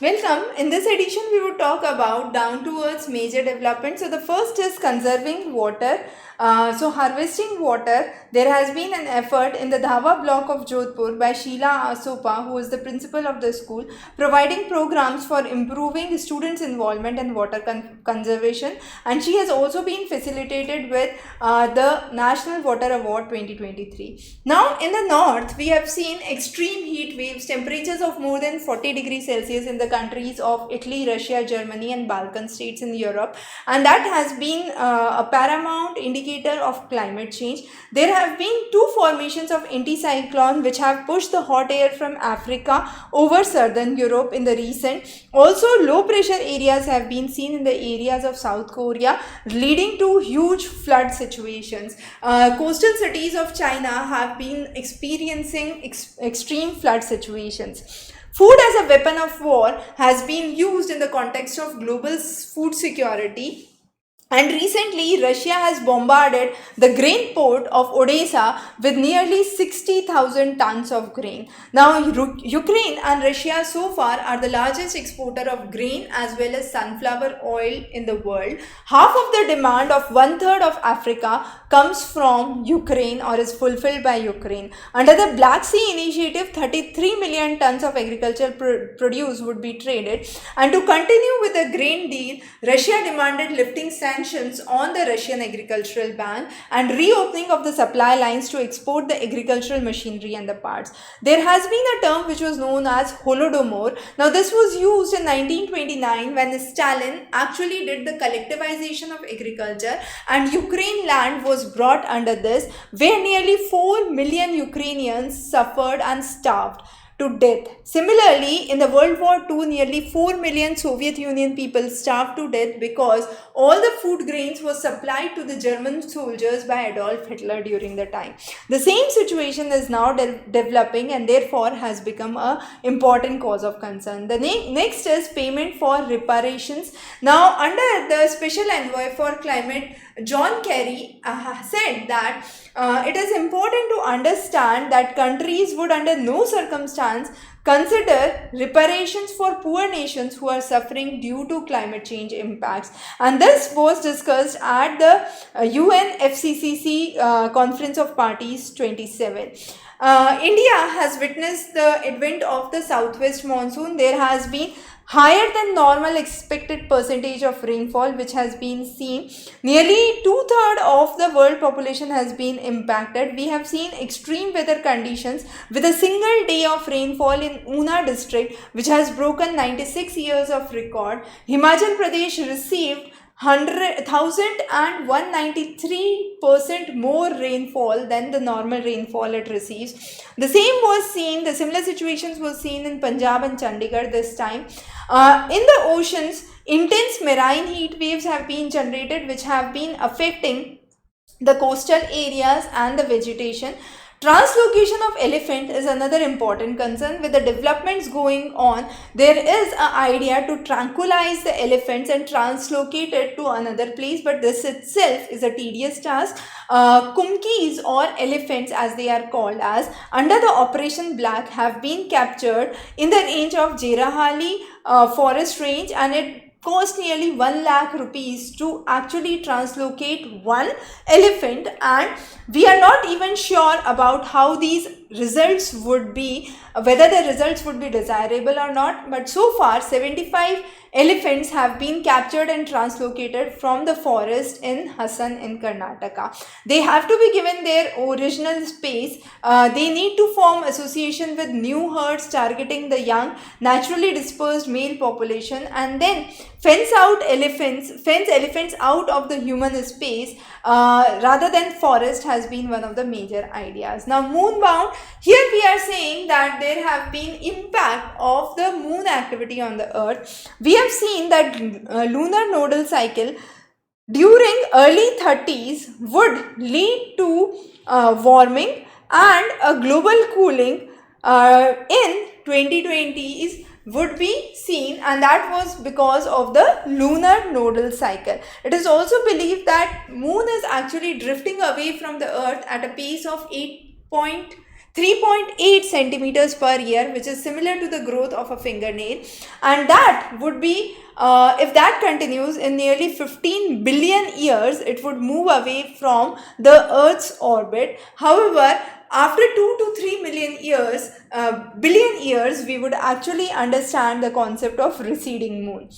Welcome. In this edition, we would talk about down to earth's major developments. So, the first is conserving water. Harvesting water. There has been an effort in the Dhaba block of Jodhpur by Sheila Asopa, who is the principal of the school, providing programs for improving students' involvement in water conservation. And she has also been facilitated with the National Water Award 2023. Now, in the north, we have seen extreme heat waves, temperatures of more than 40 degrees Celsius in the countries of Italy, Russia, Germany, and Balkan states in Europe, and that has been a paramount indicator of climate change. There have been two formations of anticyclone which have pushed the hot air from Africa over southern Europe in the recent. Also, low pressure areas have been seen in the areas of South Korea, leading to huge flood situations. Coastal cities of China have been experiencing extreme flood situations. Food as a weapon of war has been used in the context of global food security. And recently, Russia has bombarded the grain port of Odessa with nearly 60,000 tons of grain. Now, Ukraine and Russia so far are the largest exporter of grain as well as sunflower oil in the world. Half of the demand of one third of Africa comes from Ukraine or is fulfilled by Ukraine. Under the Black Sea Initiative, 33 million tons of agricultural produce would be traded. And to continue with the grain deal, Russia demanded lifting sanctions on the Russian agricultural ban and reopening of the supply lines to export the agricultural machinery and the parts. There has been a term which was known as Holodomor. Now, this was used in 1929 when Stalin actually did the collectivization of agriculture, and Ukraine land was brought under this, where nearly 4 million Ukrainians suffered and starved to death. Similarly, in the World War II, nearly 4 million Soviet Union people starved to death because all the food grains were supplied to the German soldiers by Adolf Hitler during the time. The same situation is now developing and therefore has become an important cause of concern. The next is payment for reparations. Now, under the Special Envoy for Climate, John Kerry said that it is important to understand that countries would under no circumstance consider reparations for poor nations who are suffering due to climate change impacts. And this was discussed at the UNFCCC Conference of Parties 27. India has witnessed the advent of the southwest monsoon. There has been higher than normal expected percentage of rainfall which has been seen. Nearly two-thirds of the world population has been impacted. We have seen extreme weather conditions with a single day of rainfall in Una district which has broken 96 years of record. Himachal Pradesh received 1,193% more rainfall than the normal rainfall it receives. The similar situations were seen in Punjab and Chandigarh this time. In the oceans, intense marine heat waves have been generated which have been affecting the coastal areas and the vegetation. Translocation of elephant is another important concern. With the developments going on, there is an idea to tranquilize the elephants and translocate it to another place, but this itself is a tedious task. Kumkis or elephants as they are called as under the Operation Black have been captured in the range of Jerahali forest range, and it cost nearly 1 lakh rupees to actually translocate one elephant, and we are not even sure about how these results would be, whether the results would be desirable or not. But so far 75 elephants have been captured and translocated from the forest in Hassan in Karnataka. They have to be given their original space. They need to form association with new herds targeting the young naturally dispersed male population, and then fence elephants out of the human space rather than forest has been one of the major ideas. Now, moonbound, here we are saying that there have been impact of the moon activity on the earth. We have seen that lunar nodal cycle during early 30s would lead to warming and a global cooling in 2020s would be seen, and that was because of the lunar nodal cycle. It is also believed that moon is actually drifting away from the earth at a pace of 8.6 3.8 centimeters per year, which is similar to the growth of a fingernail, and that would be if that continues in nearly 15 billion years, it would move away from the Earth's orbit. However, after 2 to 3 million years, billion years, we would actually understand the concept of receding moon.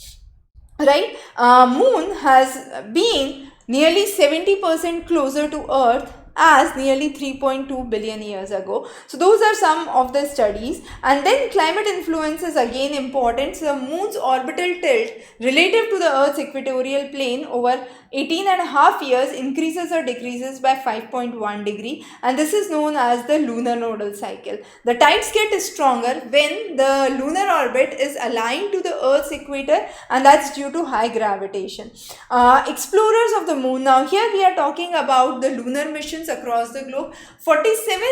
Right? Moon has been nearly 70% closer to Earth as nearly 3.2 billion years ago. So those are some of the studies. And then climate influence is again important. So the moon's orbital tilt relative to the Earth's equatorial plane over 18.5 years increases or decreases by 5.1 degree, and this is known as the lunar nodal cycle. The tides get stronger when the lunar orbit is aligned to the Earth's equator, and that's due to high gravitation. Explorers of the moon. Now here we are talking about the lunar missions across the globe. 47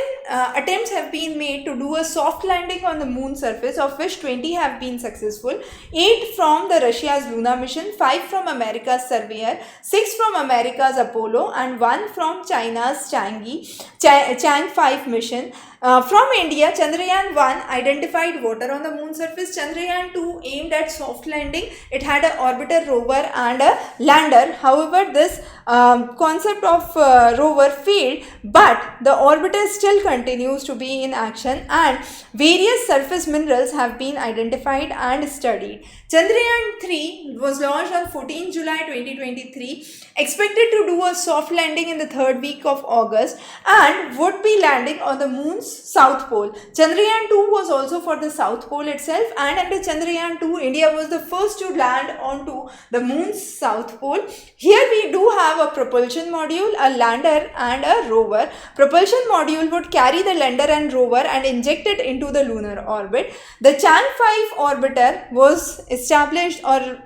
attempts have been made to do a soft landing on the moon surface, of which 20 have been successful. 8 from the Russia's Luna mission, 5 from America's Surveyor, 6 from America's Apollo, and 1 from China's Chang 5 mission. From India, Chandrayaan-1 identified water on the moon surface. Chandrayaan-2 aimed at soft landing. It had an orbiter rover and a lander. However, this concept of rover failed, but the orbiter still continues to be in action, and various surface minerals have been identified and studied. Chandrayaan-3 was launched on 14 July 2023, expected to do a soft landing in the third week of August, and would be landing on the moon's south pole. Chandrayaan-2 was also for the south pole itself, and under Chandrayaan-2, India was the first to land onto the moon's south pole. Here we do have a propulsion module, a lander, and a rover. Propulsion module would carry the lander and rover and inject it into the lunar orbit. The Chang 5 orbiter was established or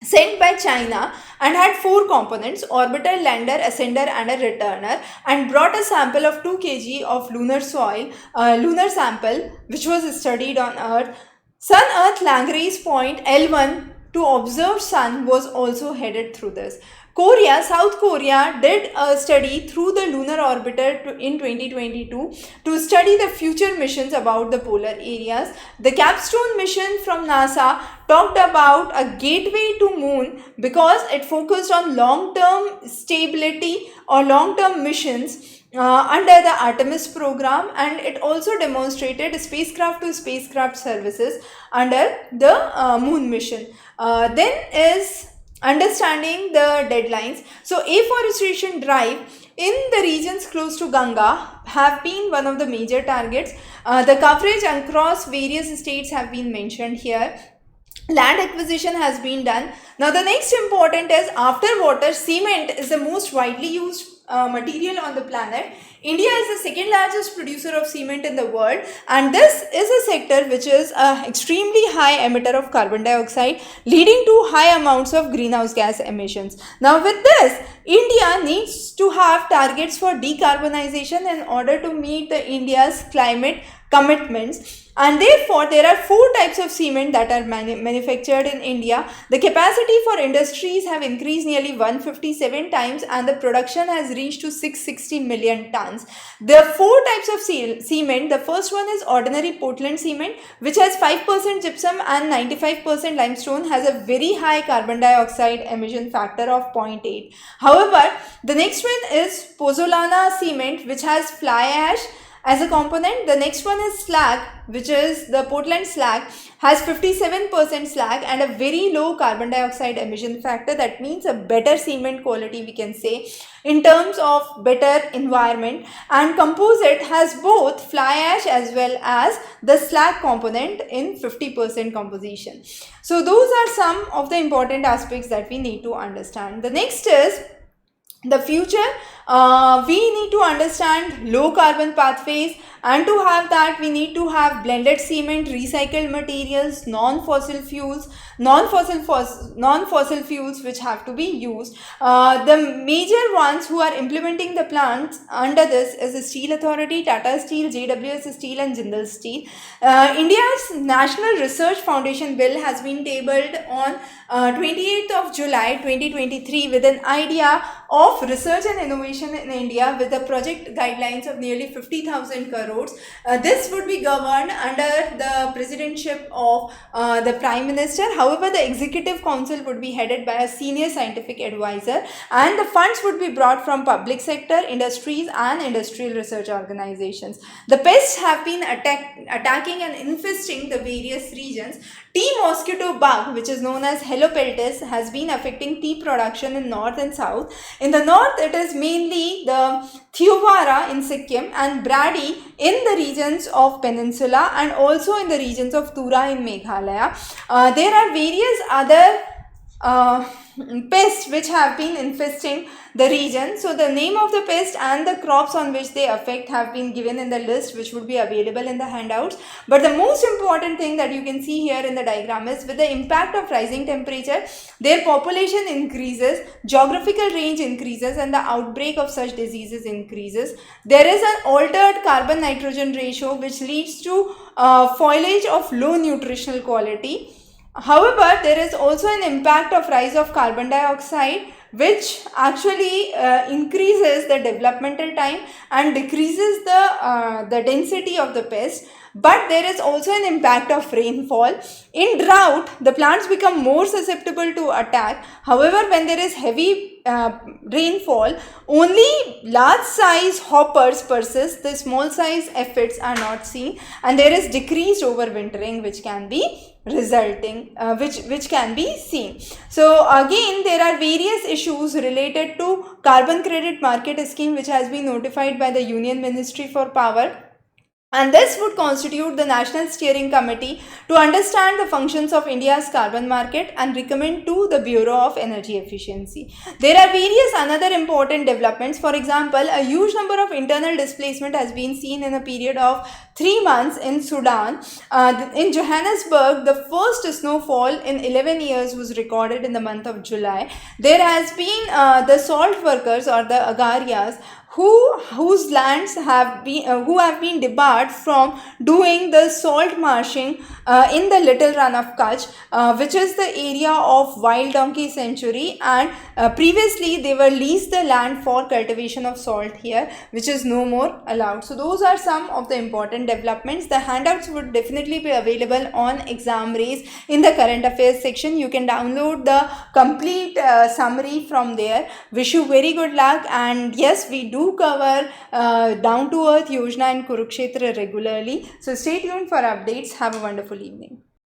sent by China and had 4 components: orbiter, lander, ascender, and a returner, and brought a sample of 2 kg of lunar soil, lunar sample, which was studied on Earth. Sun-Earth Lagrange point L1 to observe Sun was also headed through this. South Korea did a study through the lunar orbiter in 2022 to study the future missions about the polar areas. The Capstone mission from NASA talked about a gateway to moon because it focused on long-term stability or long-term missions under the Artemis program, and it also demonstrated spacecraft to spacecraft services under the moon mission. Then is understanding the deadlines. So afforestation drive in the regions close to Ganga have been one of the major targets. The coverage across various states have been mentioned here. Land acquisition has been done. Now the next important is, after water, cement is the most widely used material on the planet. India is the second largest producer of cement in the world, and this is a sector which is an extremely high emitter of carbon dioxide, leading to high amounts of greenhouse gas emissions. Now with this, India needs to have targets for decarbonization in order to meet the India's climate commitments, and therefore there are 4 types of cement that are manufactured in India. The capacity for industries have increased nearly 157 times, and the production has reached to 660 million tons. There are 4 types of cement. The first one is ordinary Portland cement, which has 5% gypsum and 95% limestone, has a very high carbon dioxide emission factor of 0.8. However, the next one is Pozzolana cement, which has fly ash as a component. The next one is slag, which is the Portland slag, has 57% slag and a very low carbon dioxide emission factor. That means a better cement quality, we can say, in terms of better environment. And composite has both fly ash as well as the slag component in 50% composition. So those are some of the important aspects that we need to understand. The next is the future. We need to understand low carbon pathways, and to have that we need to have blended cement, recycled materials, non-fossil fuels which have to be used. The major ones who are implementing the plants under this is the Steel Authority, Tata Steel, JWS Steel, and Jindal Steel. India's National Research Foundation bill has been tabled on 28th of July 2023 with an idea of of research and innovation in India with the project guidelines of nearly 50,000 crores. This would be governed under the presidency of the Prime Minister. However, the Executive Council would be headed by a senior scientific advisor, and the funds would be brought from public sector, industries and industrial research organizations. The pests have been attacking and infesting the various regions. Tea mosquito bug, which is known as Helopeltis, has been affecting tea production in north and south. In the north, it is mainly the Thiawara in Sikkim and Brady in the regions of Peninsula, and also in the regions of Tura in Meghalaya. There are various other pests which have been infesting the region. So the name of the pest and the crops on which they affect have been given in the list, which would be available in the handouts. But the most important thing that you can see here in the diagram is, with the impact of rising temperature, their population increases, geographical range increases, and the outbreak of such diseases increases. There is an altered carbon nitrogen ratio which leads to foliage of low nutritional quality. However, there is also an impact of rise of carbon dioxide, which actually increases the developmental time and decreases the density of the pest. But there is also an impact of rainfall. In drought, the plants become more susceptible to attack. However, when there is heavy rainfall, only large size hoppers persist. The small size aphids are not seen, and there is decreased overwintering which can be resulting which can be seen. So again, there are various issues related to carbon credit market scheme which has been notified by the Union Ministry for Power, and this would constitute the National Steering Committee to understand the functions of India's carbon market and recommend to the Bureau of Energy Efficiency. There are various another important developments. For example, a huge number of internal displacement has been seen in a period of 3 months in Sudan. In Johannesburg, the first snowfall in 11 years was recorded in the month of July. There has been the salt workers or the Agarias whose lands have been debarred from doing the salt marshing in the Little Run of Kutch, which is the area of wild donkey sanctuary, and previously they were leased the land for cultivation of salt here, which is no more allowed. So those are some of the important developments. The handouts would definitely be available on exam race in the current affairs section. You can download the complete summary from there. Wish you very good luck, and yes, we do cover down to earth Yojana and Kurukshetra regularly. So stay tuned for updates. Have a wonderful evening.